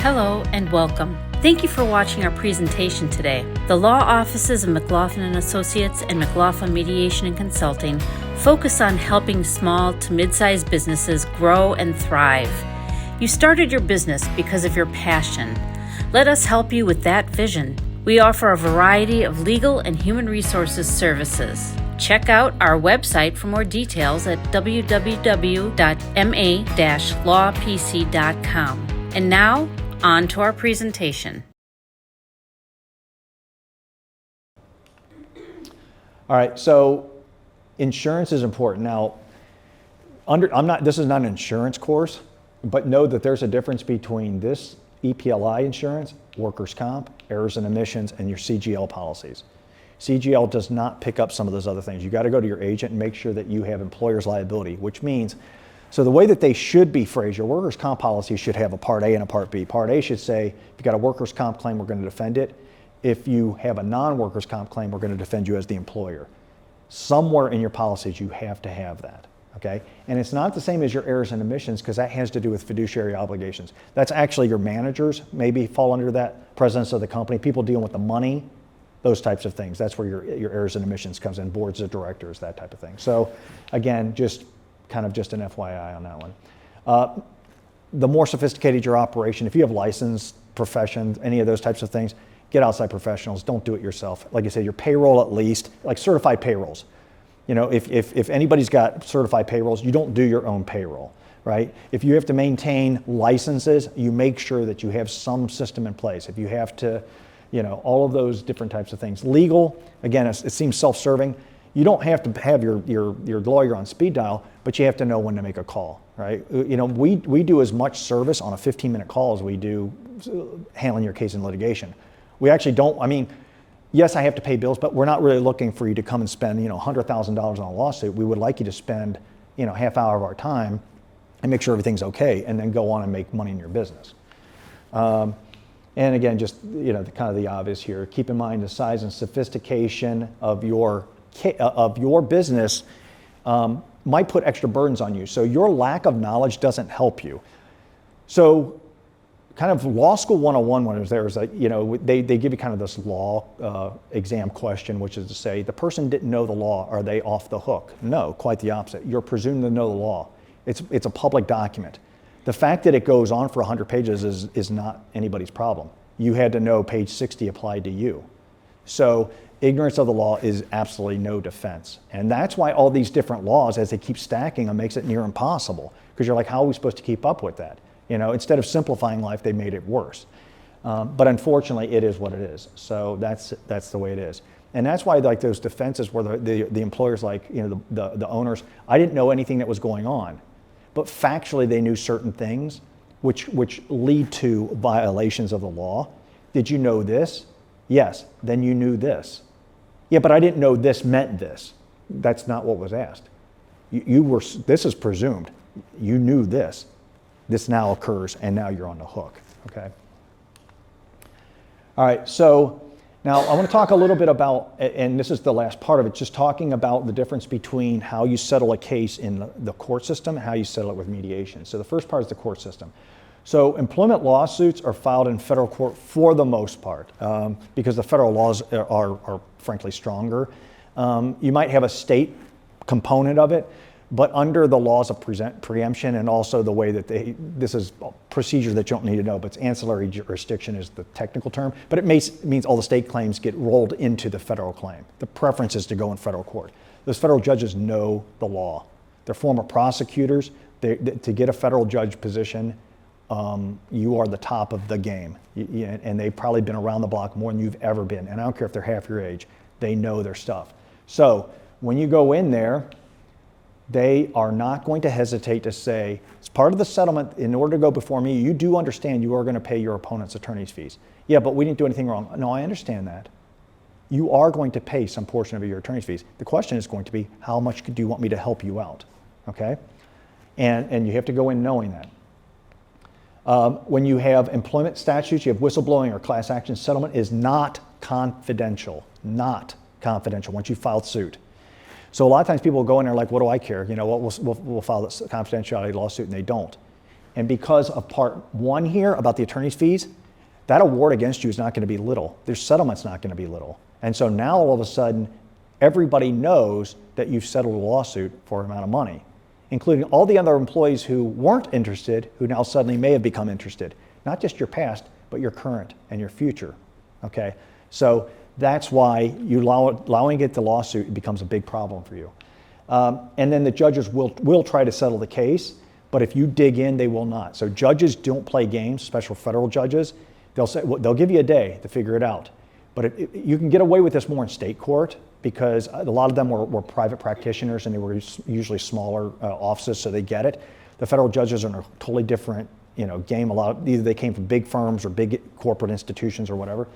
Hello and welcome. Thank you for watching our presentation today. The law offices of McLaughlin & Associates and McLaughlin Mediation and Consulting focus on helping small to mid-sized businesses grow and thrive. You started your business because of your passion. Let us help you with that vision. We offer a variety of legal and human resources services. Check out our website for more details at www.ma-lawpc.com. And now, on to our presentation. All right, so insurance is important. Now, this is not an insurance course, but know that there's a difference between this EPLI insurance, workers' comp, errors and omissions, and your CGL policies. CGL does not pick up some of those other things. You got to go to your agent and make sure that you have employer's liability, which means, so the way that they should be phrased, your workers' comp policy should have a Part A and a Part B. Part A should say, if you got a workers' comp claim, we're going to defend it. If you have a non-workers' comp claim, we're going to defend you as the employer. Somewhere in your policies, you have to have that, okay? And it's not the same as your errors and omissions, because that has to do with fiduciary obligations. That's actually your managers maybe fall under that, presidents of the company, people dealing with the money, those types of things. That's where your errors and omissions comes in, boards of directors, that type of thing. So again, just an FYI on that one. The more sophisticated your operation, if you have licensed professions, any of those types of things, get outside professionals, don't do it yourself. Like I said, your payroll at least, like certified payrolls. You know, if anybody's got certified payrolls, you don't do your own payroll, right? If you have to maintain licenses, you make sure that you have some system in place. If you have to, you know, all of those different types of things. Legal, again, it seems self-serving. You don't have to have your lawyer on speed dial, but you have to know when to make a call, right? You know, we do as much service on a 15-minute call as we do handling your case in litigation. We actually don't, I mean, yes, I have to pay bills, but we're not really looking for you to come and spend, you know, $100,000 on a lawsuit. We would like you to spend, you know, half hour of our time and make sure everything's okay, and then go on and make money in your business. And again, just, you know, kind of the obvious here. Keep in mind the size and sophistication of your business might put extra burdens on you. So your lack of knowledge doesn't help you. So kind of law school 101 when it was there is that, you know, they give you kind of this law exam question, which is to say, the person didn't know the law, are they off the hook? No, quite the opposite. You're presumed to know the law. It's a public document. The fact that it goes on for 100 pages is not anybody's problem. You had to know page 60 applied to you. So ignorance of the law is absolutely no defense. And that's why all these different laws, as they keep stacking them, makes it near impossible. Because you're like, how are we supposed to keep up with that? You know, instead of simplifying life, they made it worse. But unfortunately, it is what it is. So that's the way it is. And that's why, like, those defenses where the employers, like, you know, the owners, I didn't know anything that was going on. But factually, they knew certain things which lead to violations of the law. Did you know this? Yes. Then you knew this. Yeah, but I didn't know this meant this. That's not what was asked. This is presumed. You knew this. This now occurs, and now you're on the hook, okay? All right, so now I want to talk a little bit about, and this is the last part of it, just talking about the difference between how you settle a case in the court system and how you settle it with mediation. So the first part is the court system. So employment lawsuits are filed in federal court for the most part, because the federal laws are frankly stronger. You might have a state component of it, but under the laws of preemption, and also the way that this is a procedure that you don't need to know, but it's ancillary jurisdiction is the technical term, but it means all the state claims get rolled into the federal claim. The preference is to go in federal court. Those federal judges know the law. They're former prosecutors. To get a federal judge position, you are the top of the game. And they've probably been around the block more than you've ever been. And I don't care if they're half your age, they know their stuff. So when you go in there, they are not going to hesitate to say, as part of the settlement, in order to go before me, you do understand you are going to pay your opponent's attorney's fees. Yeah, but we didn't do anything wrong. No, I understand that. You are going to pay some portion of your attorney's fees. The question is going to be, how much do you want me to help you out? Okay? And you have to go in knowing that. When you have employment statutes, you have whistleblowing or class action settlement is not confidential. Not confidential once you filed suit. So a lot of times people go in there like, what do I care? You know, we'll file this confidentiality lawsuit, and they don't. And because of part 1 here about the attorney's fees, that award against you is not going to be little. Their settlement's not going to be little. And so now all of a sudden, everybody knows that you've settled a lawsuit for an amount of money, including all the other employees who weren't interested, who now suddenly may have become interested. Not just your past, but your current and your future, okay? So that's why you allowing it to lawsuit becomes a big problem for you. And then the judges will try to settle the case, but if you dig in, they will not. So judges don't play games, special federal judges. They'll say, well, they'll give you a day to figure it out. But you can get away with this more in state court because a lot of them were private practitioners and they were usually smaller offices, so they get it. The federal judges are in a totally different game. Either they came from big firms or big corporate institutions or whatever.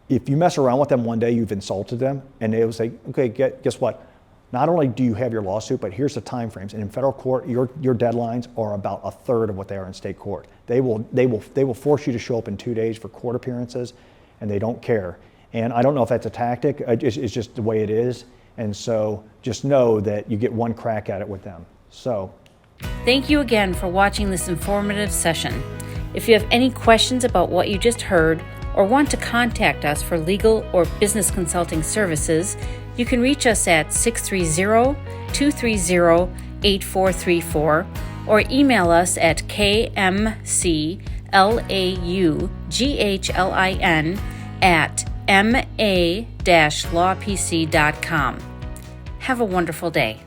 If you mess around with them one day, you've insulted them, and they will say, okay, guess what? Not only do you have your lawsuit, but here's the time frames. And in federal court, your deadlines are about a third of what they are in state court. They will force you to show up in 2 days for court appearances, and they don't care. And I don't know if that's a tactic. It's just the way it is. And so just know that you get one crack at it with them. So. Thank you again for watching this informative session. If you have any questions about what you just heard or want to contact us for legal or business consulting services, you can reach us at 630-230-8434 or email us at kmclaughlin@ma-lawpc.com. Have a wonderful day.